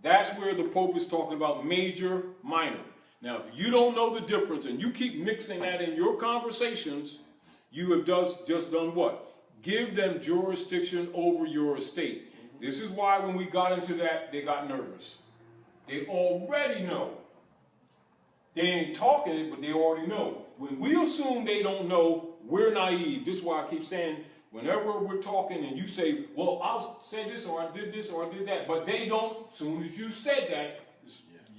That's where the Pope is talking about major, minor. Now, if you don't know the difference and you keep mixing that in your conversations, you have just done what? Give them jurisdiction over your estate. This is why when we got into that, they got nervous. They already know. They ain't talking it, but they already know. When we assume they don't know, we're naive. This is why I keep saying, whenever we're talking and you say, well, I'll say this, or I did this, or I did that, but they don't, as soon as you said that,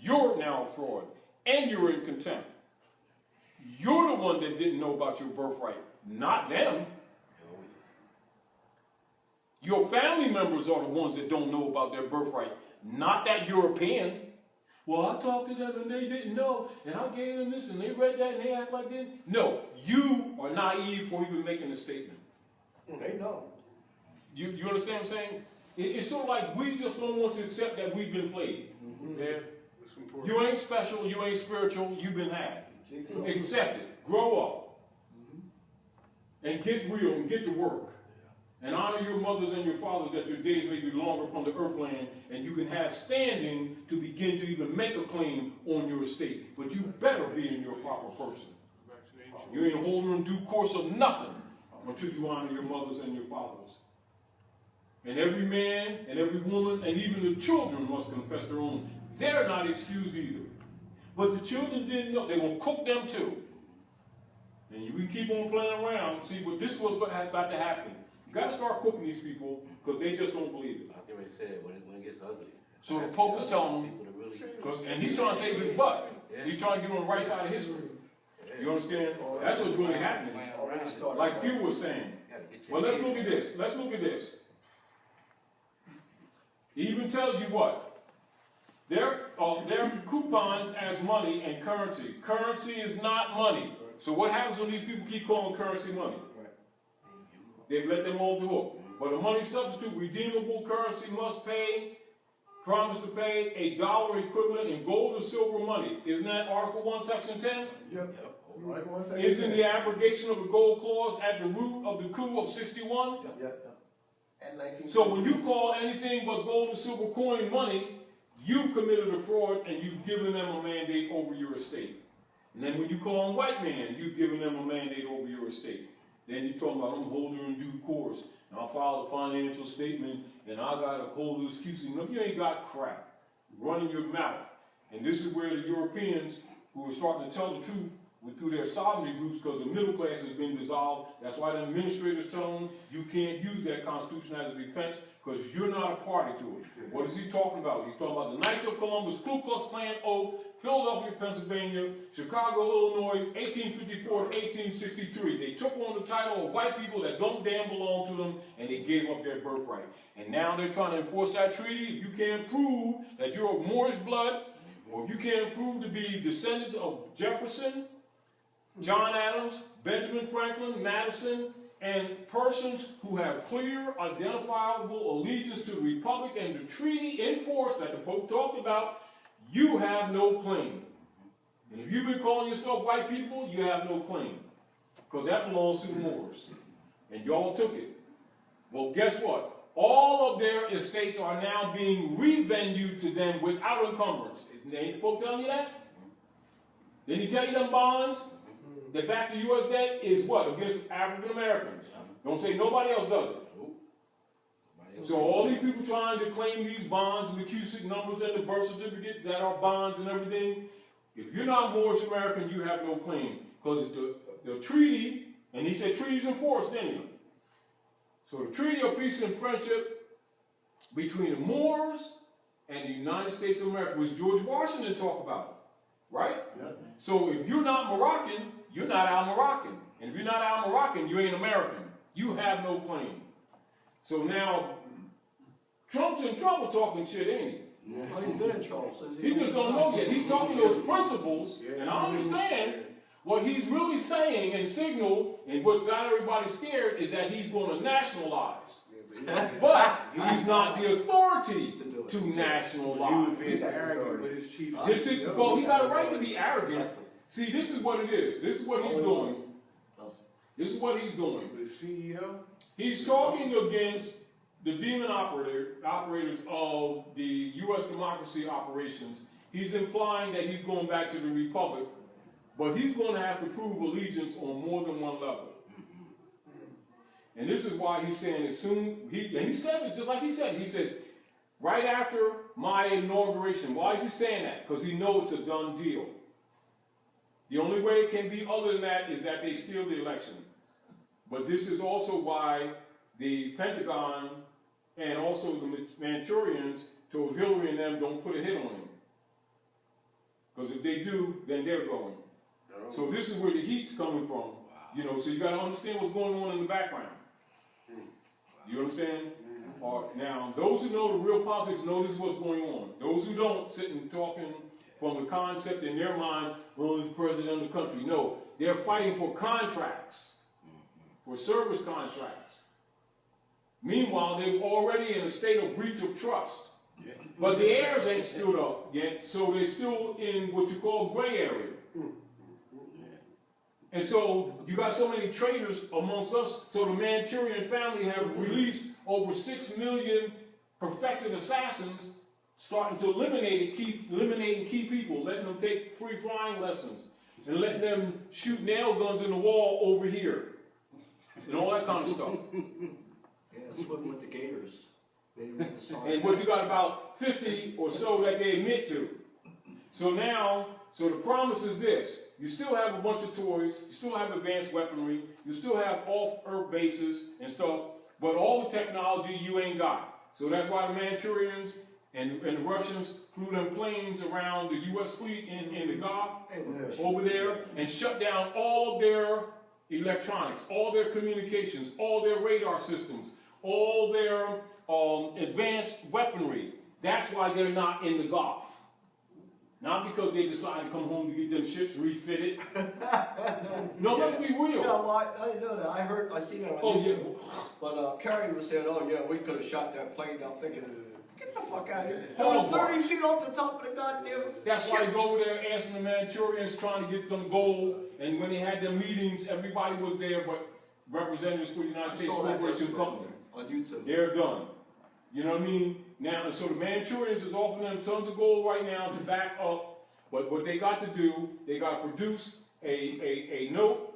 you're now a fraud, and you're in contempt. You're the one that didn't know about your birthright, not them. Your family members are the ones that don't know about their birthright, not that European. Well, I talked to them and they didn't know, and I gave them this and they read that and they act like this. No, you are naive for even making a statement. They know. You understand what I'm saying? It's sort of like we just don't want to accept that we've been played. Yeah, that's important. You ain't special, you ain't spiritual, you've been had. Accept it. Grow up. And get real and get to work. And honor your mothers and your fathers that your days may be longer upon the earth land and you can have standing to begin to even make a claim on your estate. But you better be in your proper person. You ain't holding in due course of nothing until you honor your mothers and your fathers. And every man and every woman and even the children must confess their own. They're not excused either. But the children didn't know. They're going to cook them too. And we keep on playing around. See, but this was about to happen. You got to start cooking these people because they just don't believe it. I think they said when it gets ugly. So the Pope is telling them, and he's trying to save his butt. He's trying to give them the right side of history. You understand? That's what's really happening. Like Pew was saying. Well, let's look at this. Let's look at this. He even tells you what? Their coupons as money and currency. Currency is not money. So what happens when these people keep calling currency money? They've let them all do it. But a money substitute, redeemable currency must pay, promise to pay $1 equivalent in gold or silver money. Isn't that Article 1, Section 10? Yep. Right, 1 second. Isn't the abrogation of the gold clause at the root of the coup of 61? Yep. And 19. So when you call anything but gold and silver coin money, you've committed a fraud and you've given them a mandate over your estate. And then when you call them white man, you've given them a mandate over your estate. Then you're talking about I'm holding in due course, and I'll file a financial statement, and I got a cold excuse. No, you ain't got crap. You're running your mouth. And this is where the Europeans, who are starting to tell the truth through their sovereignty groups, because the middle class has been dissolved. That's why the administrators tell them you can't use that constitution as a defense, because you're not a party to it. What is he talking about? He's talking about the Knights of Columbus, Ku Klux Klan oath, Philadelphia, Pennsylvania, Chicago, Illinois, 1854 to 1863. They took on the title of white people that don't damn belong to them, and they gave up their birthright. And now they're trying to enforce that treaty. If you can't prove that you're of Moorish blood, or if you can't prove to be descendants of Jefferson, John Adams, Benjamin Franklin, Madison, and persons who have clear, identifiable allegiance to the Republic and the treaty in force that the Pope talked about, you have no claim. And if you've been calling yourself white people, you have no claim. Because that belongs to the Moors. And y'all took it. Well, guess what? All of their estates are now being revenued to them without encumbrance. Ain't the Pope telling you that? Didn't he tell you them bonds that back the U.S. debt is what? Against African Americans. Don't say nobody else does it. So all these people trying to claim these bonds and the CUSIC numbers and the birth certificate that are bonds and everything, if you're not Moorish American, you have no claim. Because the treaty, and he said treaties enforced, didn't he? So the Treaty of Peace and Friendship between the Moors and the United States of America, which George Washington talked about, right? Yeah. So if you're not Moroccan, you're not Al-Moroccan. And if you're not Al-Moroccan, you ain't American. You have no claim. So now, Trump's in trouble talking shit, ain't he? Well, he's been in trouble since He just don't know yet. He's talking those principles, and I understand what he's really saying and signal, and what's got everybody scared is that he's going to nationalize. But he's not the authority to He was nationalize. being arrogant with his chief. This is, well, he got a right to be arrogant. See, this is what it is. This is what he's doing. This is what he's doing. The CEO? He's talking against the demon operators of the U.S. democracy operations. He's implying that he's going back to the Republic, but he's going to have to prove allegiance on more than one level. And this is why he's saying as soon, and he says it just like he said. He says, right after my inauguration. Why is he saying that? Because he knows it's a done deal. The only way it can be other than that is that they steal the election. But this is also why the Pentagon and also the Manchurians told Hillary and them don't put a hit on him. Because if they do, then they're going. So this is where the heat's coming from. You know, so you got to understand what's going on in the background. You understand? Now, those who know the real politics know this is what's going on. Those who don't, sitting talking from the concept in their mind, well, he's president of the country. No, they're fighting for contracts, for service contracts. Meanwhile, they're already in a state of breach of trust. But the heirs ain't stood up yet, so they're still in what you call gray area. And so you got so many traitors amongst us. So the Manchurian family have released over 6 million perfected assassins, starting to eliminate key people, letting them take free flying lessons, and letting them shoot nail guns in the wall over here, and all that kind of stuff. Yeah, swimming with the gators. And what you got about 50 or so that they admit to. So now, so the promise is this. You still have a bunch of toys, you still have advanced weaponry, you still have off-Earth bases and stuff, but all the technology you ain't got. So that's why the Manchurians and the Russians flew them planes around the U.S. fleet in the Gulf over there and shut down all of their electronics, all their communications, all their radar systems, all their advanced weaponry. That's why they're not in the Gulf. Not because they decided to come home to get them ships refitted. No, let's be real. Yeah, well, I didn't know that. I seen that on YouTube. But Kerry was saying, oh yeah, we could have shot that plane down. Thinking, get the fuck out of here. It was 30 feet off the top of the goddamn That's ship. why he's over there asking the Manchurians, trying to get some gold. And when they had their meetings, everybody was there, but representatives for the United States Corporation Company. On YouTube. They're done. You know what I mean? Now, so the Manchurians is offering them tons of gold right now to back up. But what they got to do, they got to produce a note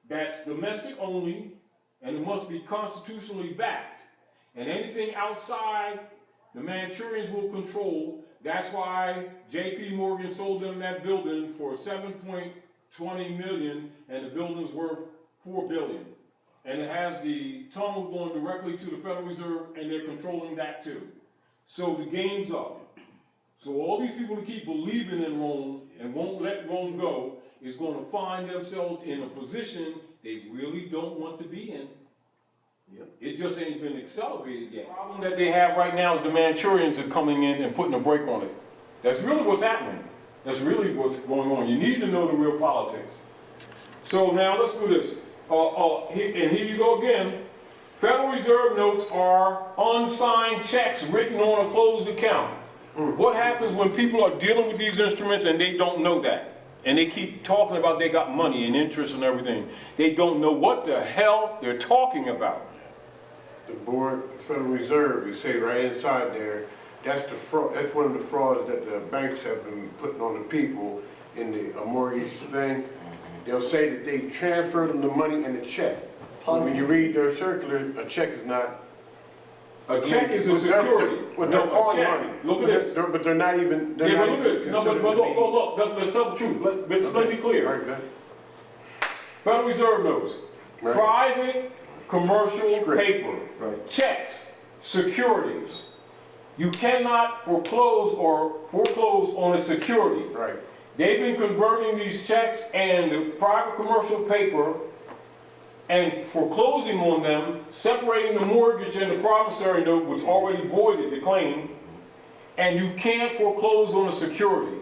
that's domestic only, and it must be constitutionally backed. And anything outside, the Manchurians will control. That's why J.P. Morgan sold them that building for $7.20 million, and the building's worth $4 billion. And it has the tunnel going directly to the Federal Reserve, and they're controlling that too. So the game's up. So all these people who keep believing in Rome and won't let Rome go is going to find themselves in a position they really don't want to be in. Yep. It just ain't been accelerated yet. The problem that they have right now is the Manchurians are coming in and putting a brake on it. That's really what's happening. That's really what's going on. You need to know the real politics. So now let's do this. And here you go again. Federal Reserve notes are unsigned checks written on a closed account. What happens when people are dealing with these instruments and they don't know that? And they keep talking about they got money and interest and everything. They don't know what the hell they're talking about. The board, Federal Reserve, you say right inside there, that's the fraud, that's one of the frauds that the banks have been putting on the people in the mortgage thing. They'll say that they transfer them the money and the check. When you read their circular, a check is not. A check is a security. What they're calling money. Look at this. But they're not even. Yeah, but look at this. No, but look, let's tell the truth. Let's be clear. All right, good. Federal Reserve notes, Right. private commercial Script. paper, Right. checks, securities. You cannot foreclose on a security. Right. They've been converting these checks and the private commercial paper and foreclosing on them, separating the mortgage and the promissory note, which already voided the claim, and you can't foreclose on a security.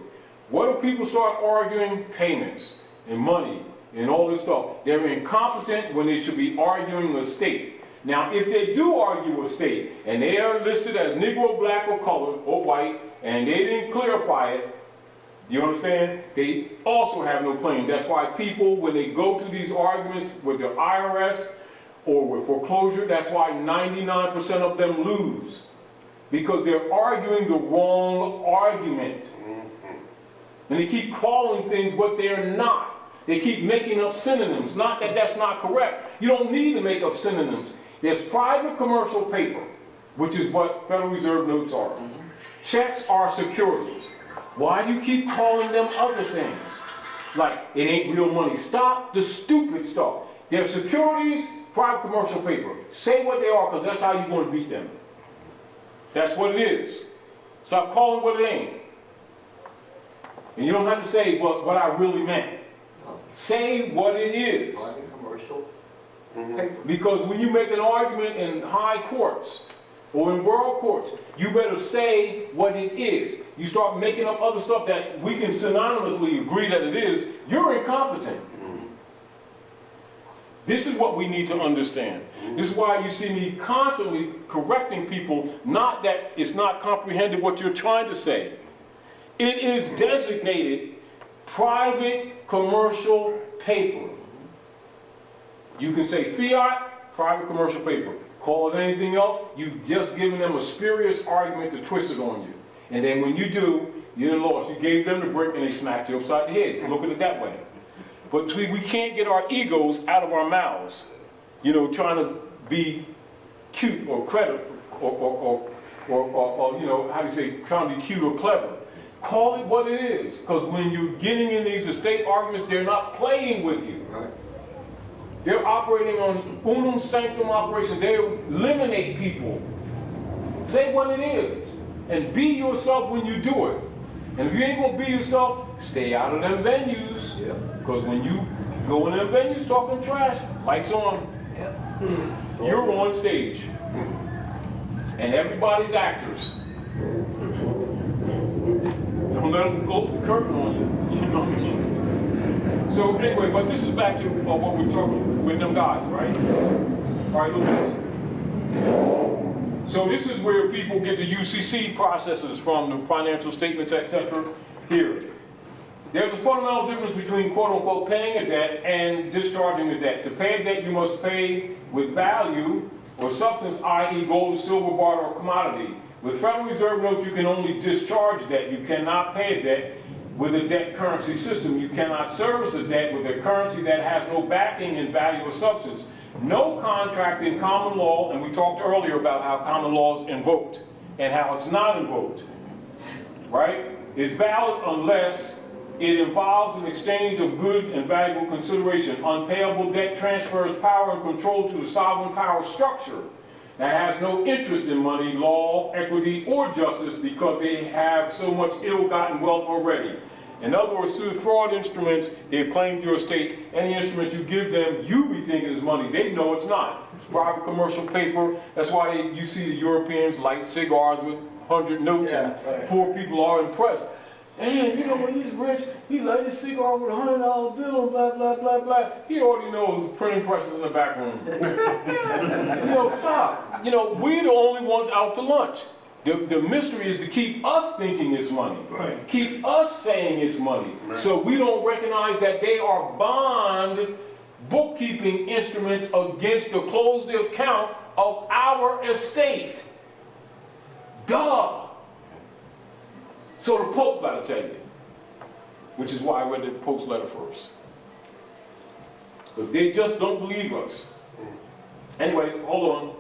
What do people start arguing? Payments and money and all this stuff. They're incompetent when they should be arguing the state. Now, if they do argue a state, and they are listed as Negro, black, or colored, or white, and they didn't clarify it, you understand? They also have no claim. That's why people, when they go to these arguments with the IRS or with foreclosure, that's why 99% of them lose. Because they're arguing the wrong argument. And they keep calling things what they're not. They keep making up synonyms. Not that that's not correct. You don't need to make up synonyms. There's private commercial paper, which is what Federal Reserve notes are. Checks are securities. Why do you keep calling them other things? Like, it ain't real money. Stop the stupid stuff. They're securities, private commercial paper. Say what they are, because that's how you're going to beat them. That's what it is. Stop calling what it ain't. And you don't have to say what I really meant. Say what it is. Private commercial paper. Because when you make an argument in high courts or in world courts, you better say what it is. You start making up other stuff that we can synonymously agree that it is, you're incompetent. This is what we need to understand. This is why you see me constantly correcting people, not that it's not comprehended what you're trying to say. It is designated private commercial paper. You can say fiat, private commercial paper. Call it anything else, you've just given them a spurious argument to twist it on you. And then when you do, you're lost. You gave them the brick and they smacked you upside the head. Look at it that way. But we can't get our egos out of our mouths, you know, trying to be cute or clever, or you know, how do you say, trying to be cute or clever. Call it what it is, because when you're getting in these estate arguments, they're not playing with you. Right. They're operating on unum sanctum operation. They eliminate people. Say what it is, and be yourself when you do it. And if you ain't gonna be yourself, stay out of them venues. Because when you go in them venues talking trash, lights on, you're on stage. And everybody's actors. Don't let them close the curtain on you. You know what I mean? So anyway, but this is back to what we're talking with them guys, right? All right, look at this. So this is where people get the UCC processes from, the financial statements, etc. Here. There's a fundamental difference between quote-unquote paying a debt and discharging the debt. To pay a debt, you must pay with value or substance, i.e. gold, silver, barter, or commodity. With Federal Reserve notes, you can only discharge debt. You cannot pay a debt with a debt currency system. You cannot service a debt with a currency that has no backing in value or substance. No contract in common law, and we talked earlier about how common law is invoked and how it's not invoked, right, is valid unless it involves an exchange of good and valuable consideration. Unpayable debt transfers power and control to the sovereign power structure that has no interest in money, law, equity, or justice because they have so much ill-gotten wealth already. In other words, through the fraud instruments, they've claimed your estate. Any instrument you give them, you rethink it is money. They know it's not. It's private commercial paper. That's why you see the Europeans light cigars with 100 notes, and poor people are impressed. And you know, when he's rich, he light his cigar with $100 bill and blah, blah, blah, blah. He already knows printing presses in the back room. You know, stop. You know, we're the only ones out to lunch. The mystery is to keep us thinking it's money. Right. Keep us saying it's money. Right. So we don't recognize that they are bond bookkeeping instruments against the closed account of our estate. Duh. So the Pope got to tell you, which is why I read the Pope's letter first. Because they just don't believe us. Anyway, hold on.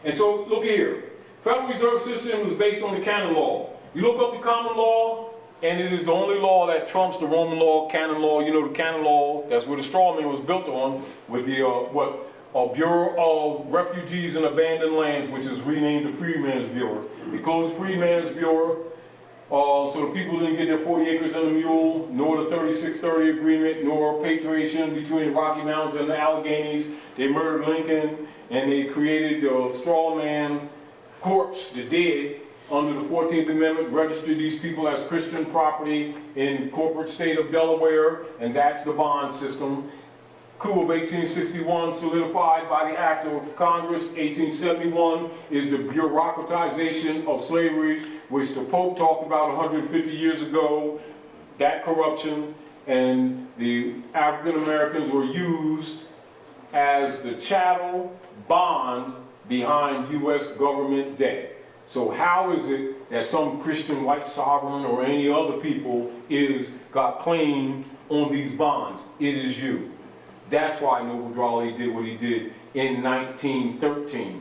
And so, look here. Federal Reserve System is based on the canon law. You look up the common law, and it is the only law that trumps the Roman law, canon law. You know the canon law, that's where the straw man was built on, with the, Bureau of Refugees and Abandoned Lands, which is renamed the Freedmen's Bureau. It closed Freedmen's Bureau, so the people didn't get their 40 acres and a mule, nor the 3630 agreement, nor patriation between the Rocky Mountains and the Alleghenies. They murdered Lincoln, and they created the straw man corpse, the dead, under the 14th Amendment, registered these people as Christian property in corporate state of Delaware, and that's the bond system. Coup of 1861, solidified by the Act of Congress. 1871 is the bureaucratization of slavery, which the Pope talked about 150 years ago. That corruption, and the African Americans were used as the chattel bond behind U.S. government debt. So how is it that some Christian white sovereign or any other people got claim on these bonds? It is you. That's why Noble Drawley did what he did in 1913.